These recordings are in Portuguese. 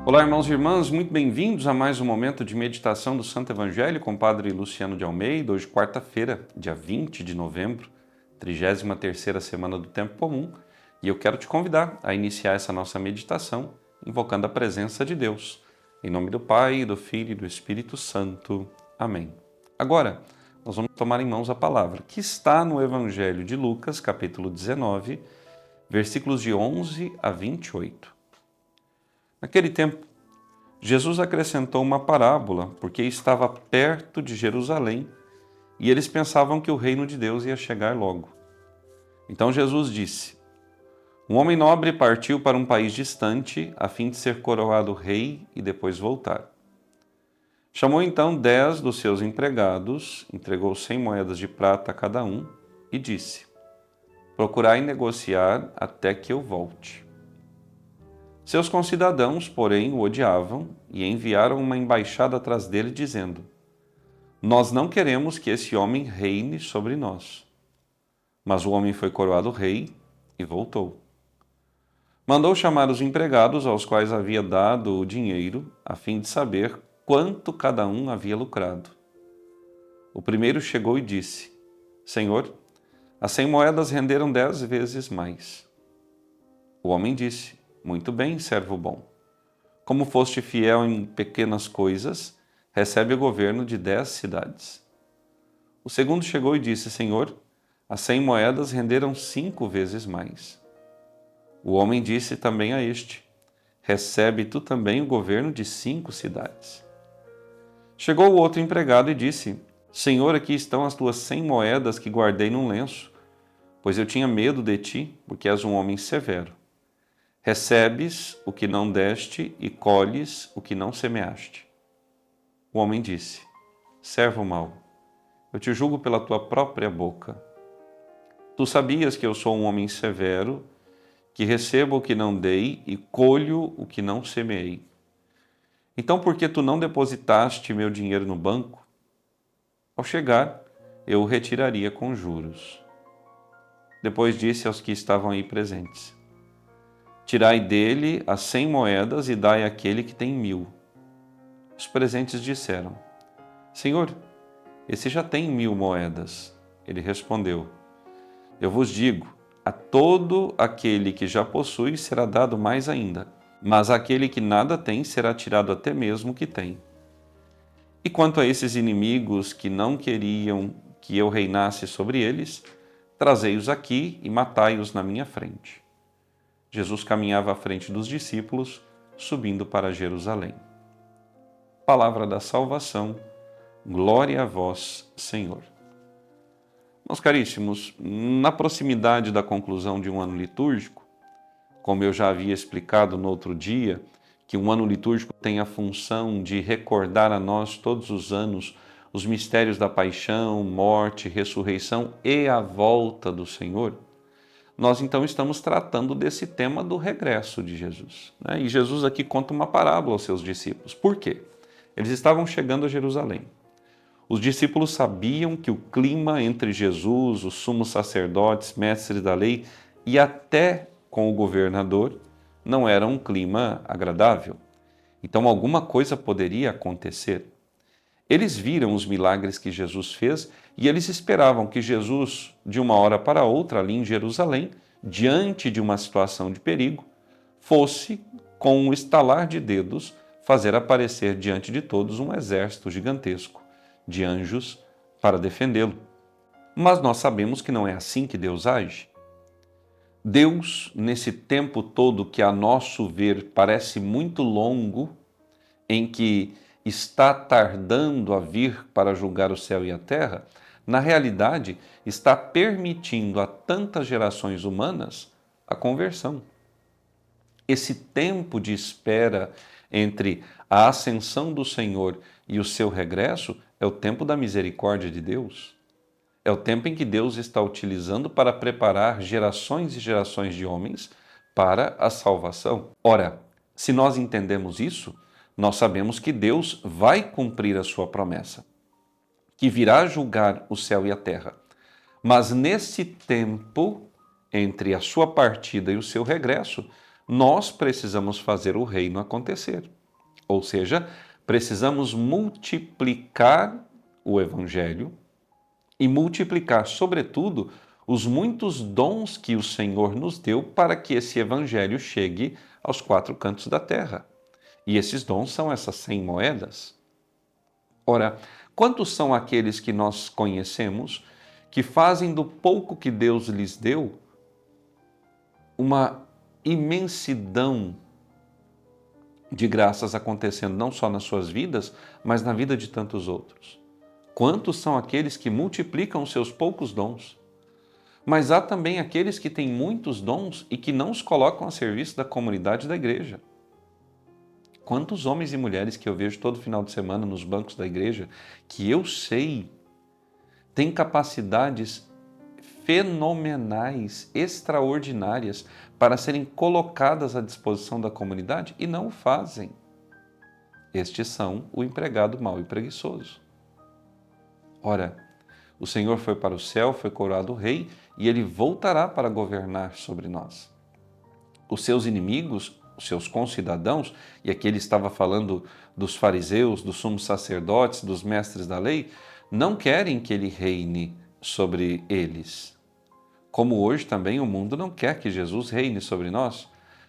Olá, irmãos e irmãs, muito bem-vindos a mais um momento de meditação do Santo Evangelho com o Padre Luciano de Almeida, hoje quarta-feira, dia 20 de novembro, 33ª semana do Tempo Comum, e eu quero te convidar a iniciar essa nossa meditação invocando a presença de Deus. Em nome do Pai, do Filho e do Espírito Santo. Amém. Agora, nós vamos tomar em mãos a palavra que está no Evangelho de Lucas, capítulo 19, versículos de 11 a 28. Naquele tempo, Jesus acrescentou uma parábola, porque estava perto de Jerusalém e eles pensavam que o reino de Deus ia chegar logo. Então Jesus disse: Um homem nobre partiu para um país distante a fim de ser coroado rei e depois voltar. Chamou então 10 dos seus empregados, entregou 100 moedas de prata a cada um e disse: Procurai negociar até que eu volte. Seus concidadãos, porém, o odiavam e enviaram uma embaixada atrás dele, dizendo: Nós não queremos que esse homem reine sobre nós. Mas o homem foi coroado rei e voltou. Mandou chamar os empregados aos quais havia dado o dinheiro, a fim de saber quanto cada um havia lucrado. O primeiro chegou e disse: Senhor, as 100 moedas renderam 10 vezes mais. O homem disse: Muito bem, servo bom. Como foste fiel em pequenas coisas, recebe o governo de 10 cidades. O segundo chegou e disse: Senhor, as 100 moedas renderam 5 vezes mais. O homem disse também a este: Recebe tu também o governo de 5 cidades. Chegou o outro empregado e disse: Senhor, aqui estão as tuas 100 moedas que guardei num lenço, pois eu tinha medo de ti, porque és um homem severo. Recebes o que não deste e colhes o que não semeaste. O homem disse: Servo mau, eu te julgo pela tua própria boca. Tu sabias que eu sou um homem severo, que recebo o que não dei e colho o que não semeei. Então, por que tu não depositaste meu dinheiro no banco? Ao chegar, eu o retiraria com juros. Depois disse aos que estavam aí presentes: Tirai dele as 100 moedas e dai àquele que tem 1000. Os presentes disseram: Senhor, esse já tem 1000 moedas. Ele respondeu: Eu vos digo, a todo aquele que já possui será dado mais ainda, mas àquele que nada tem será tirado até mesmo o que tem. E quanto a esses inimigos que não queriam que eu reinasse sobre eles, trazei-os aqui e matai-os na minha frente. Jesus caminhava à frente dos discípulos, subindo para Jerusalém. Palavra da salvação, glória a vós, Senhor. Meus caríssimos, na proximidade da conclusão de um ano litúrgico, como eu já havia explicado no outro dia, que um ano litúrgico tem a função de recordar a nós todos os anos os mistérios da paixão, morte, ressurreição e a volta do Senhor, nós então estamos tratando desse tema do regresso de Jesus. E Jesus aqui conta uma parábola aos seus discípulos. Por quê? Eles estavam chegando a Jerusalém. Os discípulos sabiam que o clima entre Jesus, os sumos sacerdotes, mestres da lei e até com o governador não era um clima agradável. Então alguma coisa poderia acontecer. Eles viram os milagres que Jesus fez e eles esperavam que Jesus, de uma hora para outra, ali em Jerusalém, diante de uma situação de perigo, fosse, com um estalar de dedos, fazer aparecer diante de todos um exército gigantesco de anjos para defendê-lo. Mas nós sabemos que não é assim que Deus age. Deus, nesse tempo todo que a nosso ver parece muito longo, em que está tardando a vir para julgar o céu e a terra, na realidade está permitindo a tantas gerações humanas a conversão. Esse tempo de espera entre a ascensão do Senhor e o seu regresso é o tempo da misericórdia de Deus. É o tempo em que Deus está utilizando para preparar gerações e gerações de homens para a salvação. Ora, se nós entendemos isso, nós sabemos que Deus vai cumprir a sua promessa, que virá julgar o céu e a terra. Mas nesse tempo, entre a sua partida e o seu regresso, nós precisamos fazer o reino acontecer. Ou seja, precisamos multiplicar o Evangelho e multiplicar, sobretudo, os muitos dons que o Senhor nos deu para que esse Evangelho chegue aos quatro cantos da terra. E esses dons são essas 100 moedas. Ora, quantos são aqueles que nós conhecemos que fazem do pouco que Deus lhes deu uma imensidão de graças acontecendo não só nas suas vidas, mas na vida de tantos outros? Quantos são aqueles que multiplicam os seus poucos dons? Mas há também aqueles que têm muitos dons e que não os colocam a serviço da comunidade da igreja. Quantos homens e mulheres que eu vejo todo final de semana nos bancos da igreja, que eu sei, têm capacidades fenomenais, extraordinárias, para serem colocadas à disposição da comunidade e não o fazem. Estes são o empregado mau e preguiçoso. Ora, o Senhor foi para o céu, foi coroado rei e ele voltará para governar sobre nós. Os seus inimigos, os seus concidadãos, e aqui ele estava falando dos fariseus, dos sumos sacerdotes, dos mestres da lei, não querem que ele reine sobre eles. Como hoje também o mundo não quer que Jesus reine sobre nós.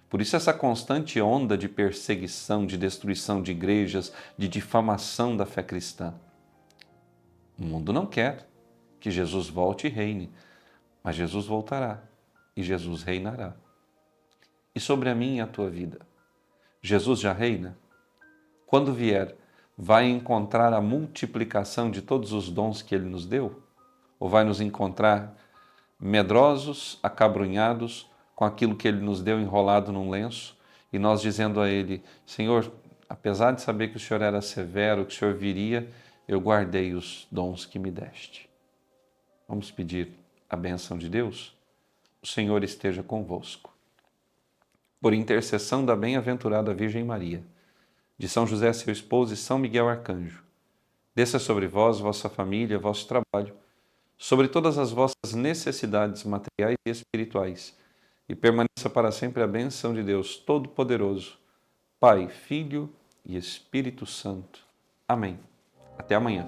Por isso essa constante onda de perseguição, de destruição de igrejas, de difamação da fé cristã. O mundo não quer que Jesus volte e reine, mas Jesus voltará e Jesus reinará. E sobre a minha e a tua vida, Jesus já reina? Quando vier, vai encontrar a multiplicação de todos os dons que Ele nos deu? Ou vai nos encontrar medrosos, acabrunhados, com aquilo que Ele nos deu enrolado num lenço, e nós dizendo a Ele: Senhor, apesar de saber que o Senhor era severo, que o Senhor viria, eu guardei os dons que me deste. Vamos pedir a bênção de Deus? O Senhor esteja convosco. Por intercessão da bem-aventurada Virgem Maria, de São José, seu esposo, e São Miguel Arcanjo, desça sobre vós, vossa família, vosso trabalho, sobre todas as vossas necessidades materiais e espirituais, e permaneça para sempre a bênção de Deus Todo-Poderoso, Pai, Filho e Espírito Santo. Amém. Até amanhã.